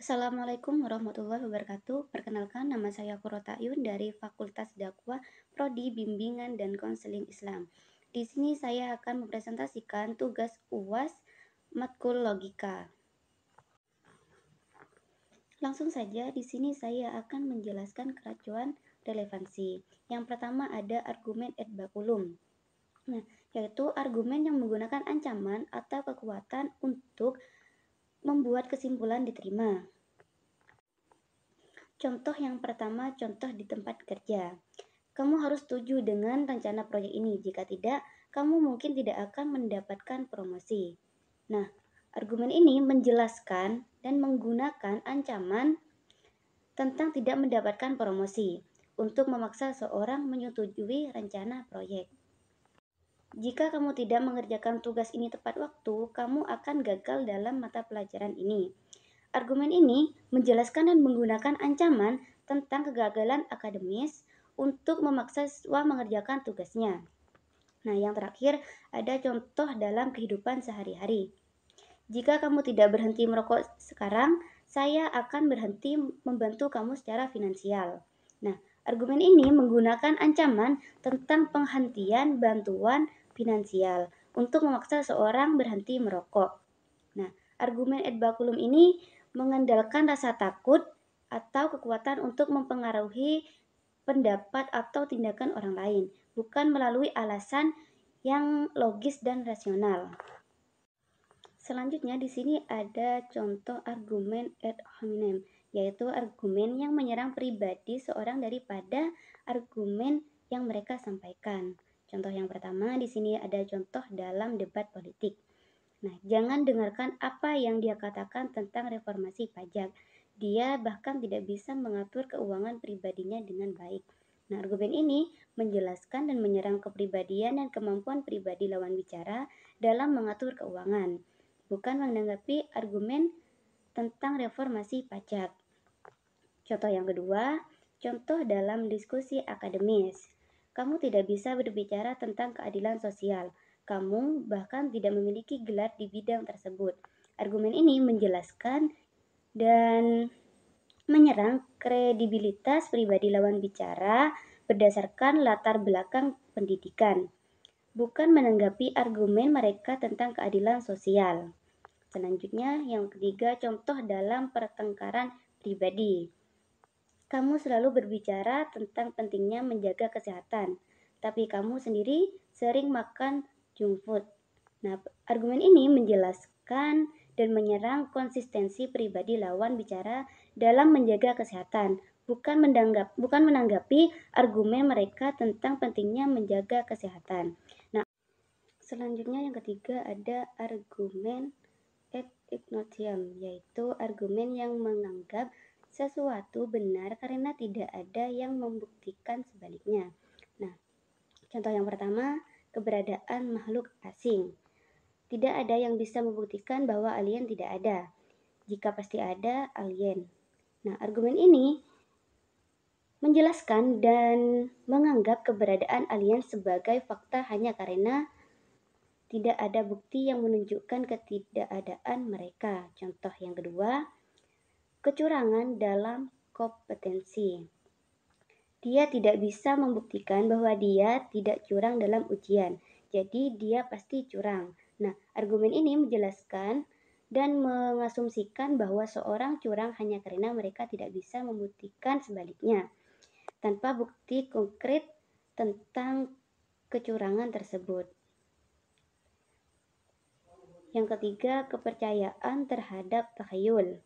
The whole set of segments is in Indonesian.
Assalamualaikum warahmatullahi wabarakatuh. Perkenalkan, nama saya Qurrata Ayun dari Fakultas Dakwah Prodi Bimbingan dan Konseling Islam. Di sini saya akan mempresentasikan tugas UAS matkul logika. Langsung saja di sini saya akan menjelaskan keracuan relevansi. Yang pertama ada argumen ad baculum. Nah, yaitu argumen yang menggunakan ancaman atau kekuatan untuk membuat kesimpulan diterima. Contoh yang pertama, contoh di tempat kerja. Kamu harus setuju dengan rencana proyek ini. Jika tidak, kamu mungkin tidak akan mendapatkan promosi. Nah, argumen ini menjelaskan dan menggunakan ancaman tentang tidak mendapatkan promosi untuk memaksa seorang menyetujui rencana proyek. Jika kamu tidak mengerjakan tugas ini tepat waktu, kamu akan gagal dalam mata pelajaran ini. Argumen ini menjelaskan dan menggunakan ancaman tentang kegagalan akademis untuk memaksa siswa mengerjakan tugasnya. Nah, yang terakhir ada contoh dalam kehidupan sehari-hari. Jika kamu tidak berhenti merokok sekarang, saya akan berhenti membantu kamu secara finansial. Nah, argumen ini menggunakan ancaman tentang penghentian bantuan finansial untuk memaksa seorang berhenti merokok. Nah, argumen ad baculum ini mengandalkan rasa takut atau kekuatan untuk mempengaruhi pendapat atau tindakan orang lain, bukan melalui alasan yang logis dan rasional. Selanjutnya di sini ada contoh argumen ad hominem, yaitu argumen yang menyerang pribadi seorang daripada argumen yang mereka sampaikan. Contoh yang pertama di sini ada contoh dalam debat politik. Nah, jangan dengarkan apa yang dia katakan tentang reformasi pajak. Dia bahkan tidak bisa mengatur keuangan pribadinya dengan baik. Nah, argumen ini menjelaskan dan menyerang kepribadian dan kemampuan pribadi lawan bicara dalam mengatur keuangan, bukan menanggapi argumen tentang reformasi pajak. Contoh yang kedua, contoh dalam diskusi akademis. Kamu tidak bisa berbicara tentang keadilan sosial. Kamu bahkan tidak memiliki gelar di bidang tersebut. Argumen ini menjelaskan dan menyerang kredibilitas pribadi lawan bicara berdasarkan latar belakang pendidikan, bukan menanggapi argumen mereka tentang keadilan sosial. Selanjutnya, yang ketiga, contoh dalam pertengkaran pribadi. Kamu selalu berbicara tentang pentingnya menjaga kesehatan, tapi kamu sendiri sering makan junk food. Nah, argumen ini menjelaskan dan menyerang konsistensi pribadi lawan bicara dalam menjaga kesehatan, bukan menanggapi argumen mereka tentang pentingnya menjaga kesehatan. Nah, selanjutnya yang ketiga ada argumen ad ignotium, yaitu argumen yang menganggap sesuatu benar karena tidak ada yang membuktikan sebaliknya. Nah, contoh yang pertama, keberadaan makhluk asing. Tidak ada yang bisa membuktikan bahwa alien tidak ada. Jika pasti ada alien. Nah, argumen ini menjelaskan dan menganggap keberadaan alien sebagai fakta hanya karena tidak ada bukti yang menunjukkan ketidakadaan mereka. Contoh yang kedua, kecurangan dalam kompetensi. Dia tidak bisa membuktikan bahwa dia tidak curang dalam ujian, jadi dia pasti curang. Nah, argumen ini menjelaskan dan mengasumsikan bahwa seorang curang hanya karena mereka tidak bisa membuktikan sebaliknya, tanpa bukti konkret tentang kecurangan tersebut. Yang ketiga, kepercayaan terhadap takhayul.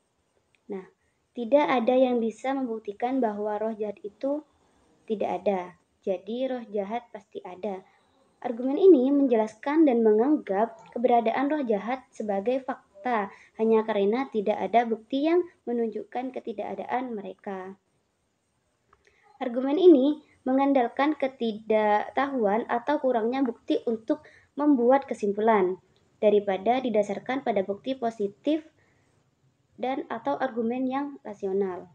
Nah, tidak ada yang bisa membuktikan bahwa roh jahat itu tidak ada. Jadi roh jahat pasti ada. Argumen ini menjelaskan dan menganggap keberadaan roh jahat sebagai fakta hanya karena tidak ada bukti yang menunjukkan ketidakadaan mereka. Argumen ini mengandalkan ketidaktahuan atau kurangnya bukti untuk membuat kesimpulan daripada didasarkan pada bukti positif dan atau argumen yang rasional.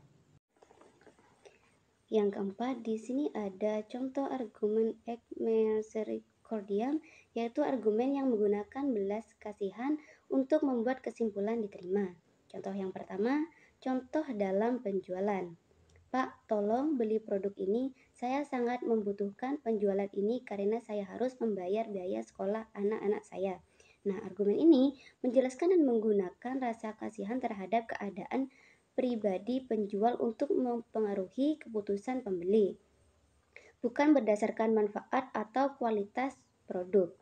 Yang keempat, di sini ada contoh argumen ad misericordiam, yaitu argumen yang menggunakan belas kasihan untuk membuat kesimpulan diterima. Contoh yang pertama, Contoh dalam penjualan. Pak, tolong beli produk ini. Saya sangat membutuhkan penjualan ini karena saya harus membayar biaya sekolah anak-anak saya. Nah, argumen ini menjelaskan dan menggunakan rasa kasihan terhadap keadaan pribadi penjual untuk mempengaruhi keputusan pembeli, bukan berdasarkan manfaat atau kualitas produk.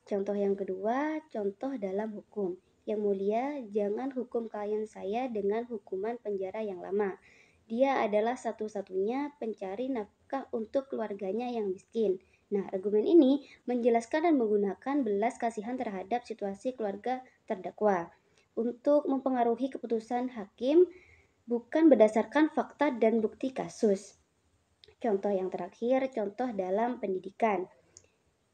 Contoh yang kedua, contoh dalam hukum. Yang mulia, jangan hukum klien saya dengan hukuman penjara yang lama. Dia adalah satu-satunya pencari nafkah untuk keluarganya yang miskin. Nah, argumen ini menjelaskan dan menggunakan belas kasihan terhadap situasi keluarga terdakwa untuk mempengaruhi keputusan hakim, bukan berdasarkan fakta dan bukti kasus. Contoh yang terakhir, contoh dalam pendidikan.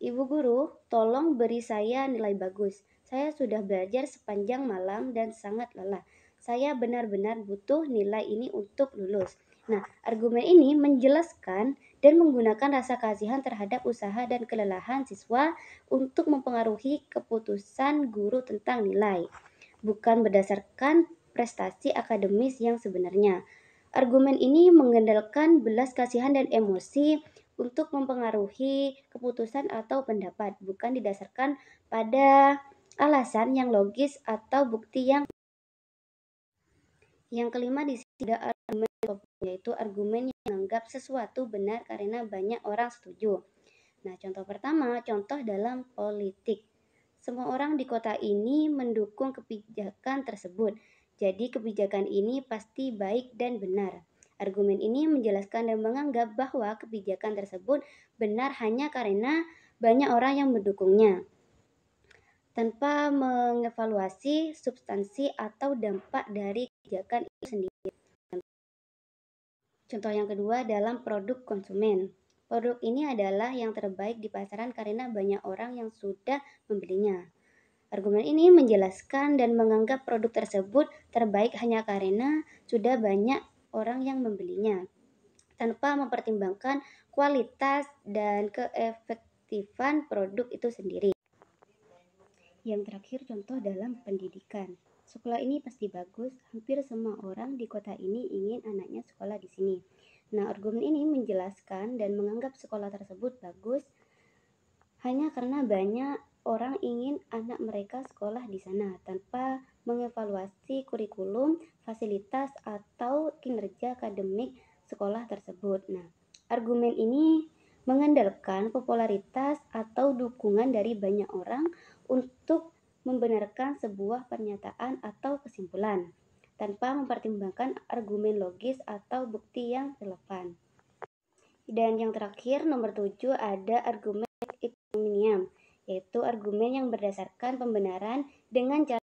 Ibu guru, tolong beri saya nilai bagus. Saya sudah belajar sepanjang malam dan sangat lelah. Saya benar-benar butuh nilai ini untuk lulus. Nah, argumen ini menjelaskan dan menggunakan rasa kasihan terhadap usaha dan kelelahan siswa untuk mempengaruhi keputusan guru tentang nilai, bukan berdasarkan prestasi akademis yang sebenarnya. Argumen ini mengandalkan belas kasihan dan emosi untuk mempengaruhi keputusan atau pendapat, bukan didasarkan pada alasan yang logis atau bukti yang kelima di sini ada argumen populer, yaitu argumen yang menganggap sesuatu benar karena banyak orang setuju. Nah, contoh pertama, contoh dalam politik. Semua orang di kota ini mendukung kebijakan tersebut, jadi kebijakan ini pasti baik dan benar. Argumen ini menjelaskan dan menganggap bahwa kebijakan tersebut benar hanya karena banyak orang yang mendukungnya, tanpa mengevaluasi substansi atau dampak dari kebijakan itu sendiri. Contoh yang kedua dalam produk konsumen. Produk ini adalah yang terbaik di pasaran karena banyak orang yang sudah membelinya. Argumen ini menjelaskan dan menganggap produk tersebut terbaik hanya karena sudah banyak orang yang membelinya, tanpa mempertimbangkan kualitas dan keefektifan produk itu sendiri. Yang terakhir, contoh dalam pendidikan. Sekolah ini pasti bagus, hampir semua orang di kota ini ingin anaknya sekolah di sini. Nah, argumen ini menjelaskan dan menganggap sekolah tersebut bagus hanya karena banyak orang ingin anak mereka sekolah di sana, tanpa mengevaluasi kurikulum, fasilitas, atau kinerja akademik sekolah tersebut. Nah, argumen ini mengandalkan popularitas atau dukungan dari banyak orang untuk membenarkan sebuah pernyataan atau kesimpulan, tanpa mempertimbangkan argumen logis atau bukti yang relevan. Dan yang terakhir, nomor 7, ada argumen ignominiam, yaitu argumen yang berdasarkan pembenaran dengan cara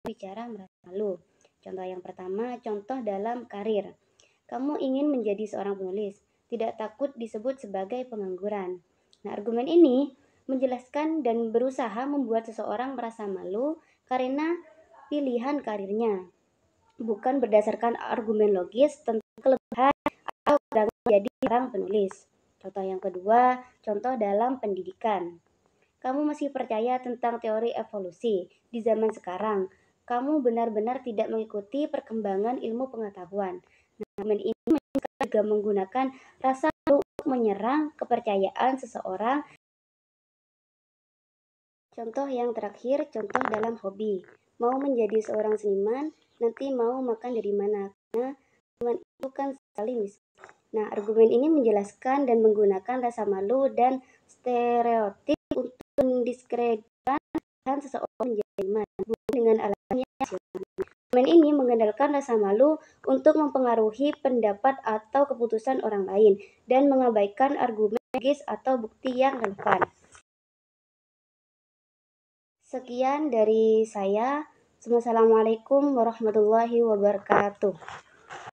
bicara merasa malu. Contoh yang pertama, contoh dalam karir. Kamu ingin menjadi seorang penulis, tidak takut disebut sebagai pengangguran. Nah, argumen ini menjelaskan dan berusaha membuat seseorang merasa malu karena pilihan karirnya, bukan berdasarkan argumen logis tentang kelebihan atau kekurangan menjadi seorang penulis. Contoh yang kedua, contoh dalam pendidikan. Kamu masih percaya tentang teori evolusi di zaman sekarang. Kamu benar-benar tidak mengikuti perkembangan ilmu pengetahuan. Nah, argumen ini juga menggunakan rasa malu untuk menyerang kepercayaan seseorang. Contoh yang terakhir, contoh dalam hobi. Mau menjadi seorang seniman, nanti mau makan dari mana? Karena seniman itu kan sekali miskin. Nah, argumen ini menjelaskan dan menggunakan rasa malu dan stereotip untuk mendiskreditkan seseorang menjadi seniman, bukan dengan alasan yang rasional. Argumen ini mengandalkan rasa malu untuk mempengaruhi pendapat atau keputusan orang lain dan mengabaikan argumen logis atau bukti yang relevan. Sekian dari saya. Wassalamualaikum warahmatullahi wabarakatuh.